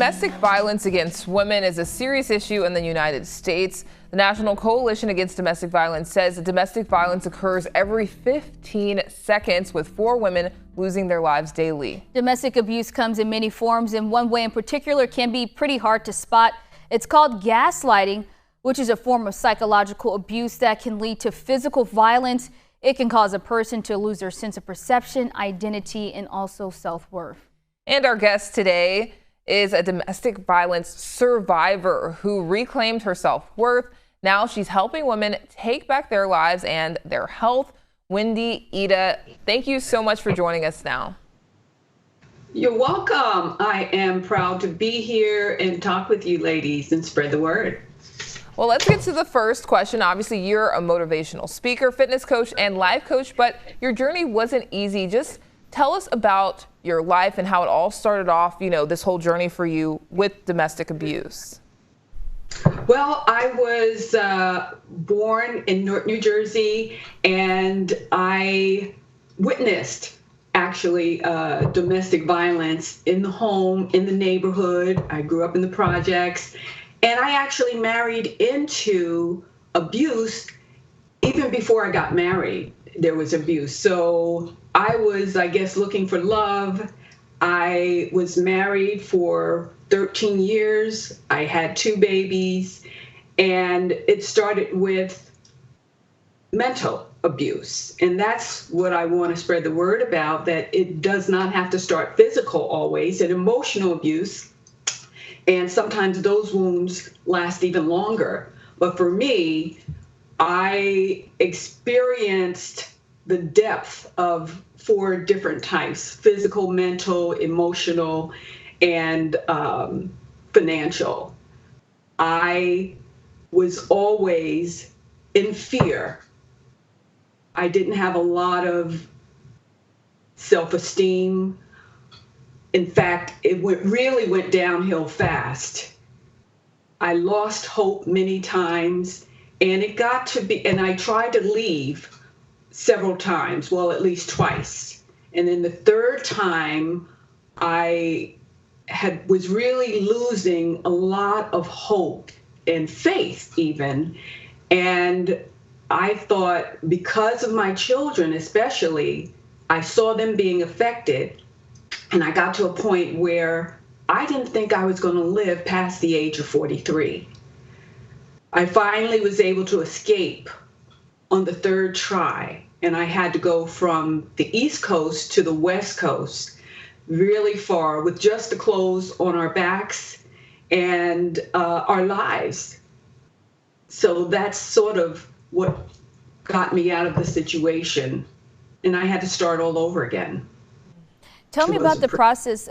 Domestic violence against women is a serious issue in the United States. The National Coalition Against Domestic Violence says that domestic violence occurs every 15 seconds, with 4 women losing their lives daily. Domestic abuse comes in many forms, and one way in particular can be pretty hard to spot. It's called gaslighting, which is a form of psychological abuse that can lead to physical violence. It can cause a person to lose their sense of perception, identity, and also self-worth. And our guest today is a domestic violence survivor who reclaimed her self-worth. Now she's helping women take back their lives and their health. Wendy Ida, thank you so much for joining us now. You're welcome. I am proud to be here and talk with you ladies and spread the word. Well, let's get to the first question. Obviously, you're a motivational speaker, fitness coach, and life coach, but your journey wasn't easy. Just tell us about your life and how it all started off, this whole journey for you with domestic abuse. Well, I was born in Newark, New Jersey, and I witnessed actually domestic violence in the home, in the neighborhood. I grew up in the projects, and I actually married into abuse. Even before I got married, there was abuse. So I was, I guess, looking for love. I was married for 13 years. I had 2 babies, and it started with mental abuse. And that's what I want to spread the word about, that it does not have to start physical always, and emotional abuse. And sometimes those wounds last even longer. But for me, I experienced the depth of 4 different types: physical, mental, emotional, and financial. I was always in fear. I didn't have a lot of self-esteem. In fact, it really went downhill fast. I lost hope many times, and it got to be, and I tried to leave several times, well, at least twice. And then the 3rd time, I was really losing a lot of hope and faith even. And I thought, because of my children especially, I saw them being affected. And I got to a point where I didn't think I was going to live past the age of 43. I finally was able to escape on the 3rd try, and I had to go from the East Coast to the West Coast, really far, with just the clothes on our backs and our lives. So that's sort of what got me out of the situation, and I had to start all over again. Tell me about the process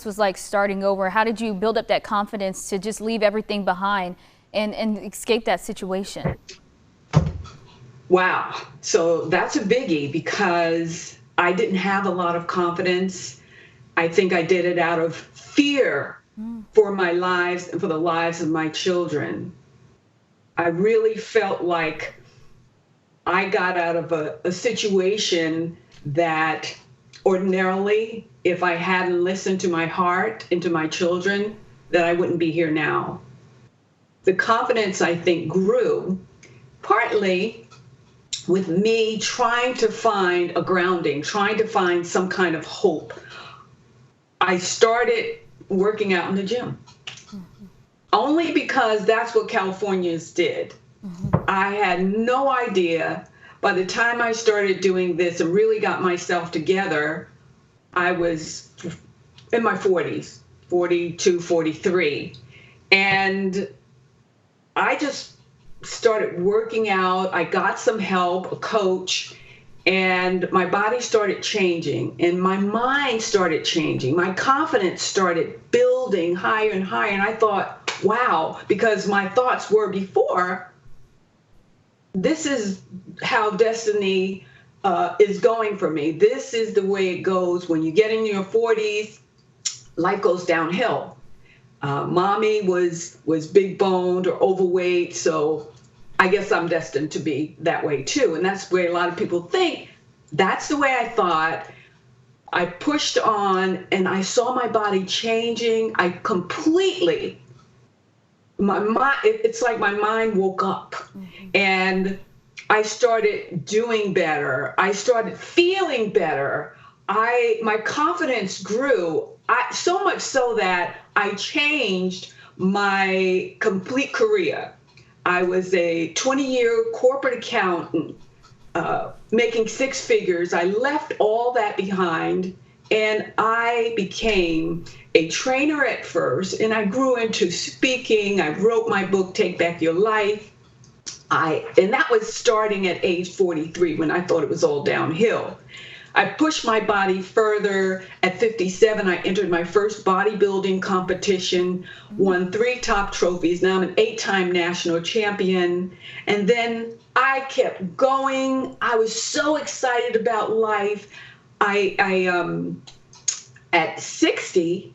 was like starting over. How did you build up that confidence to just leave everything behind and escape that situation? Wow. So that's a biggie, because I didn't have a lot of confidence. I think I did it out of fear for my lives and for the lives of my children. I really felt like I got out of a situation that ordinarily, if I hadn't listened to my heart and to my children, that I wouldn't be here now. The confidence, I think, grew partly with me trying to find a grounding, trying to find some kind of hope. I started working out in the gym, only because that's what Californians did. I had no idea. By the time I started doing this and really got myself together, I was in my 40s, 42, 43. And I just started working out. I got some help, a coach, and my body started changing, and my mind started changing. My confidence started building higher and higher. And I thought, wow, because my thoughts were before, this is how destiny is going for me. This is the way it goes. When you get in your 40s, life goes downhill. Mommy was big boned or overweight, so I guess I'm destined to be that way too. And that's where a lot of people think. That's the way I thought. I pushed on and I saw my body changing. I completely, it's like my mind woke up and I started doing better. I started feeling better. My confidence grew. So much so that I changed my complete career. I was a 20-year corporate accountant, making six figures. I left all that behind and I became a trainer at first, and I grew into speaking. I wrote my book, Take Back Your Life. And that was starting at age 43 when I thought it was all downhill. I pushed my body further. At 57, I entered my first bodybuilding competition, won 3 top trophies. Now I'm an 8-time national champion. And then I kept going. I was so excited about life. At 60,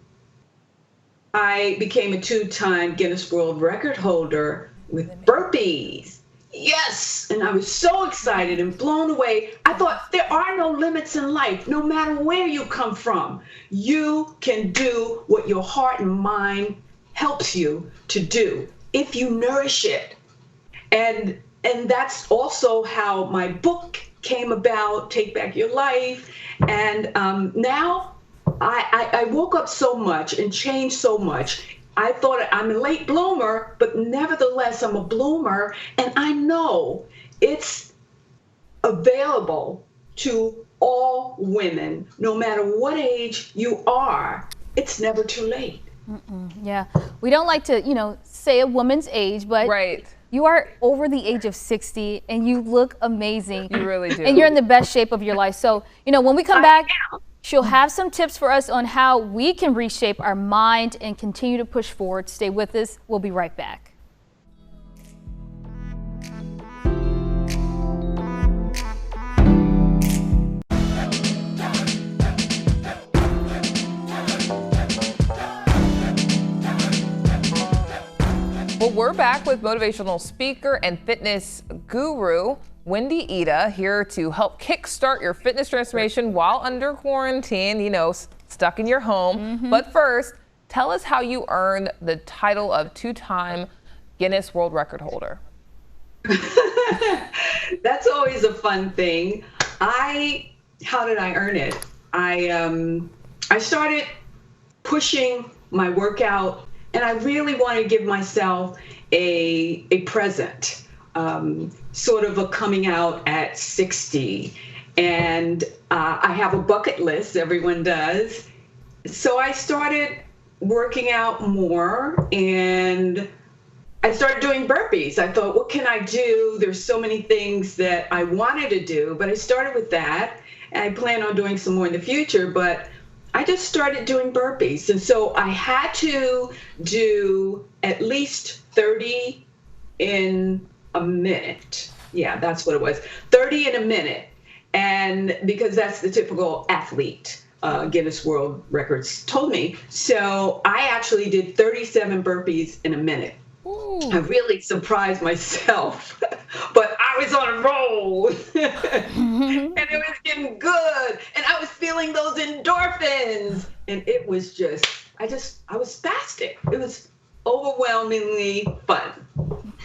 I became a 2-time Guinness World Record holder with burpees. Yes, and I was so excited and blown away. I thought there are no limits in life. No matter where you come from, you can do what your heart and mind helps you to do if you nourish it. And that's also how my book came about, Take Back Your Life. And now I woke up so much and changed so much. I thought I'm a late bloomer, but nevertheless, I'm a bloomer. And I know it's available to all women, no matter what age you are. It's never too late. Yeah. We don't like to, say a woman's age, but Right. you are over the age of 60 and you look amazing. You really do. And you're in the best shape of your life. So, when we come back, she'll have some tips for us on how we can reshape our mind and continue to push forward. Stay with us. We'll be right back. Well, we're back with motivational speaker and fitness guru, Wendy Ida, here to help kickstart your fitness transformation while under quarantine, stuck in your home. But first, tell us how you earned the title of 2-time Guinness World Record holder. That's always a fun thing. How did I earn it? I started pushing my workout, and I really wanted to give myself a present. Sort of a coming out at 60. And I have a bucket list, everyone does. So I started working out more and I started doing burpees. I thought, what can I do? There's so many things that I wanted to do, but I started with that. And I plan on doing some more in the future, but I just started doing burpees. And so I had to do at least 30 in a minute. Yeah, that's what it was. 30 in a minute. And because that's the typical athlete, Guinness World Records told me. So I actually did 37 burpees in a minute. Ooh. I really surprised myself, but I was on a roll and it was getting good. And I was feeling those endorphins and it was just, I was spastic. It was overwhelmingly fun.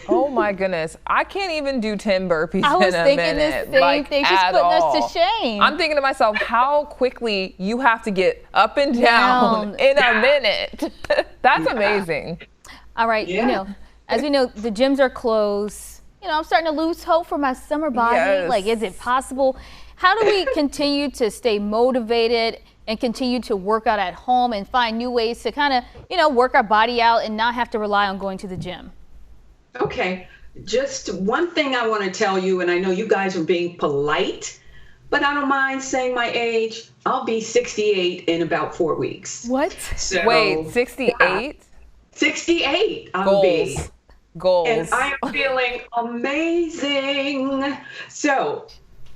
Oh my goodness. I can't even do 10 burpees in a minute. I was thinking the same thing. She's putting us to shame. I'm thinking to myself, how quickly you have to get up and down in a minute. That's amazing. All right. As we know, the gyms are closed. I'm starting to lose hope for my summer body. Yes. Like, is it possible? How do we continue to stay motivated and continue to work out at home and find new ways to kind of, work our body out and not have to rely on going to the gym? Okay, just one thing I want to tell you, and I know you guys are being polite, but I don't mind saying my age. I'll be 68 in about 4 weeks. What? So, wait, 68? Yeah, 68 I'll be. Goals. And I am feeling amazing. So,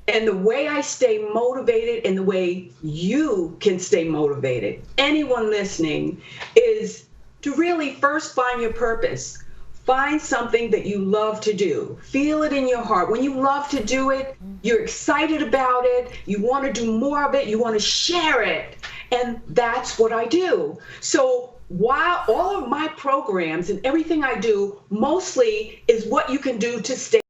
and the way I stay motivated and the way you can stay motivated, anyone listening, is to really first find your purpose. Find something that you love to do. Feel it in your heart. When you love to do it, you're excited about it. You want to do more of it. You want to share it. And that's what I do. So while all of my programs and everything I do mostly is what you can do to stay